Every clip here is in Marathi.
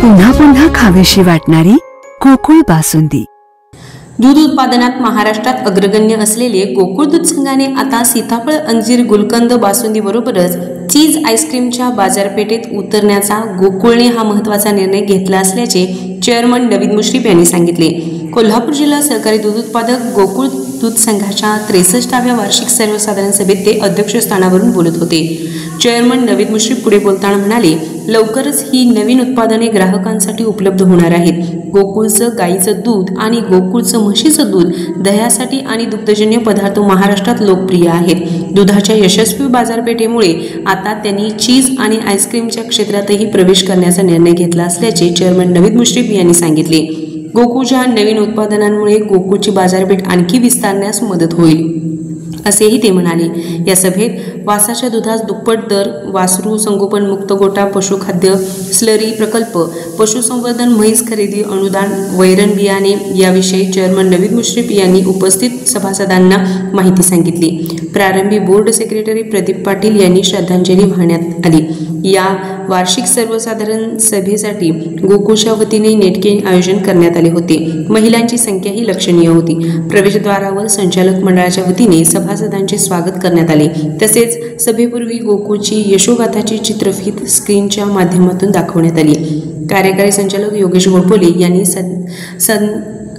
पुन्हा पुन्हा खावीशी वाटणारी गोकुळ बासुंदी। दूध उत्पादनात महाराष्ट्रात अग्रगण्य असलेले गोकुळ दूध संघाने आता सीताफळ, अंजीर, गुलकंद, बासुंदी बरोबरच चीज आईस्क्रीमच्या बाजारपेठेत उतरण्याचा गोकुळने हा महत्त्वाचा निर्णय घेतला असल्याचे चेअरमन नवीद मुश्रीफ यांनी सांगितले। कोल्हापूर जिल्हा सहकारी दूध उत्पादक गोकुळ दूध संघाच्या 63व्या वार्षिक सर्वसाधारण सभेत ते अध्यक्षस्थानावरून बोलत होते। चेअरमन नवीद मुश्रीफ पुढे बोलताना म्हणाले, लवकरच ही नवीन उत्पादने ग्राहकांसाठी उपलब्ध होणार आहेत। गोकुळचं गाईचं दूध आणि गोकुळचं म्हशीचं दूध दह्यासाठी आणि दुग्धजन्य पदार्थ महाराष्ट्रात लोकप्रिय आहेत। दुधाच्या यशस्वी बाजारपेठेमुळे आता त्यांनी चीज आणि आईस्क्रीमच्या क्षेत्रातही प्रवेश करण्याचा निर्णय घेतला असल्याचे चेअरमन नवीद मुश्रीफ यांनी सांगितले। गोकुळच्या नवीन उत्पादनांमुळे गोकुळची बाजारपेठ आणखी विस्तारण्यास मदत होईल असेही ते म्हणाले। या सभेत वासाच्या दुधास दुप्पट दर, वासरू संगोपन मुक्त गोटा, पशुखाद्य स्लरी प्रकल्प, पशुसंवर्धन, म्हैस खरेदी अनुदान, वैरण बियाणे याविषयी चेअरमन नवीद मुश्रीफ यांनी उपस्थित सभासदांना माहिती सांगितली। प्रारंभी बोर्ड सेक्रेटरी प्रदीप पाटील यांनी श्रद्धांजली वाहण्यात आली। या वार्षिक सर्वसाधारण सभेसाठी गोकुळच्या वतीने नेटके आयोजन करण्यात आले होते। महिलांची संख्याही लक्षणीय होती। प्रवेशद्वारावर संचालक मंडळाच्या वतीने सभासदांचे स्वागत करण्यात आले। तसेच सभेपूर्वी गोकुळची यशोगाथाची चित्रफित स्क्रीनच्या माध्यमातून दाखवण्यात आली। कार्यकारी संचालक योगेश गोडबोले यांनी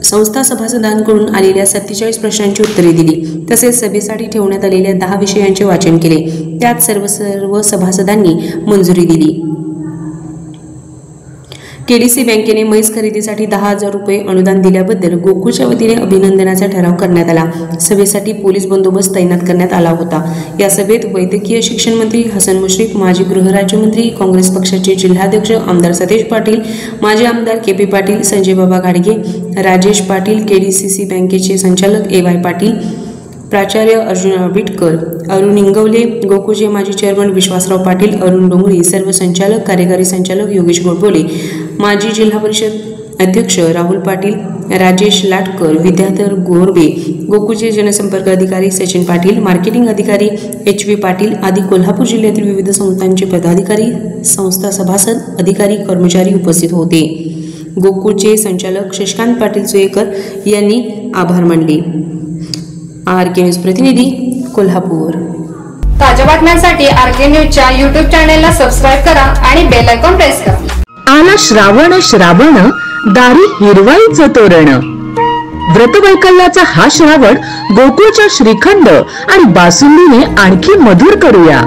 संस्था सभासदांकडून आलेल्या 47 प्रश्नांची उत्तरे दिली। तसेच सभेसाठी ठेवण्यात आलेल्या 10 विषयांचे वाचन केले। त्यात सर्व सभासदांनी मंजुरी दिली। केडीसी बँकेने म्हैस खरेदीसाठी 10,000 रुपये अनुदान दिल्याबद्दल गोकुळच्या वतीने अभिनंदनाचा ठराव करण्यात आला। सभेसाठी पोलीस बंदोबस्त तैनात करण्यात आला होता। या सभेत वैद्यकीय शिक्षण मंत्री हसन मुश्रीफ, माजी गृहराज्यमंत्री, काँग्रेस पक्षाचे जिल्हाध्यक्ष आमदार सतेज पाटील, माजी आमदार केपी पाटील, संजय बाबा गाडगे, राजेश पाटील, केडीसीसी बँकेचे संचालक AY पाटील, प्राचार्य अर्जुन बिटकर, अरुण इंगवले, गोकुळचे माजी चेअरमन विश्वासराव पाटील, अरुण डोंगरी, सर्व संचालक, कार्यकारी संचालक योगेश गोडबोले, माजी जिल्हा परिषद अध्यक्ष राहुल पाटील, राजेश लाटकर, विद्याधर गोरबे, गोकुळचे जनसंपर्क अधिकारी सचिन पाटील, मार्केटिंग अधिकारी HV पाटील आदी कोल्हापूर जिल्ह्यातील विविध संस्थांचे पदाधिकारी, संस्था सभासद, अधिकारी, कर्मचारी उपस्थित होते। गोकुळचे संचालक शशिकांत पाटील सुयेकर यांनी आभार मानले। RK न्यूज प्रतिनिधी कोल्हापूर। ताज्या बातम्यांसाठी RK न्यूजच्या YouTube चॅनेलला सबस्क्राइब करा आणि बेल आयकॉन प्रेस करा। आला श्रावण श्रावण, दारी हिरवाईचं तोरण। व्रतवैकल्याचा हा श्रावण गोकुळच्या श्रीखंड आणि बासुंदीने आणखी मधुर करूया।